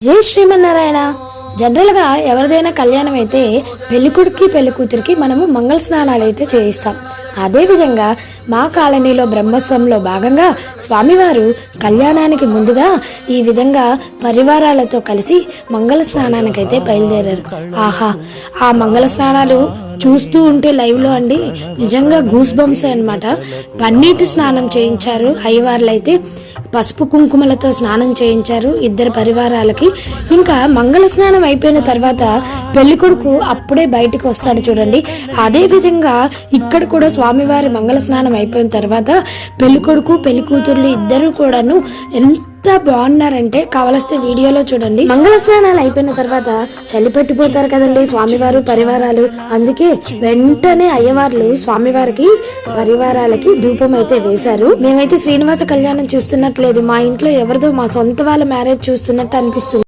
జై శ్రీమన్నారాయణ. జనరల్గా ఎవరిదైనా కళ్యాణం అయితే పెళ్లికొడుకి పెళ్లి కూతురికి మనము మంగళ స్నానాలు అయితే చేయిస్తాం. అదేవిధంగా మా కాలనీలో బ్రహ్మోత్సవంలో భాగంగా స్వామివారు కళ్యాణానికి ముందుగా ఈ విధంగా పరివారాలతో కలిసి మంగళ స్నానానికి అయితే బయలుదేరారు. ఆహా, ఆ మంగళ స్నానాలు చూస్తూ ఉంటే లైవ్ లో అండి నిజంగా గూస్ బంప్స్ అన్నమాట. పన్నీటి స్నానం చేయించారు అయ్యవార్లు అయితే, పసుపు కుంకుమలతో స్నానం చేయించారు ఇద్దరు పరివారాలకి. ఇంకా మంగళ స్నానం అయిపోయిన తర్వాత పెళ్లి కొడుకు అప్పుడే బయటికి వస్తాడు చూడండి. అదే విధంగా ఇక్కడ కూడా స్వామివారి మంగళ స్నానం అయిపోయిన తర్వాత పెళ్లి కొడుకు పెళ్లి కూతుర్లు ఇద్దరు కూడాను ఎంత బాగున్నారంటే కావలిస్తే వీడియోలో చూడండి. మంగళ స్నానాలు అయిపోయిన తర్వాత చలి పెట్టిపోతారు కదండి స్వామివారు పరివారాలు. అందుకే వెంటనే అయ్యవార్లు స్వామివారికి పరివారాలకి ధూపం అయితే వేశారు. మేమైతే శ్రీనివాస కళ్యాణం చూస్తున్నట్లేదు, మా ఇంట్లో ఎవరిదో మా సొంత వాళ్ళ మ్యారేజ్ చూస్తున్నట్టు అనిపిస్తుంది.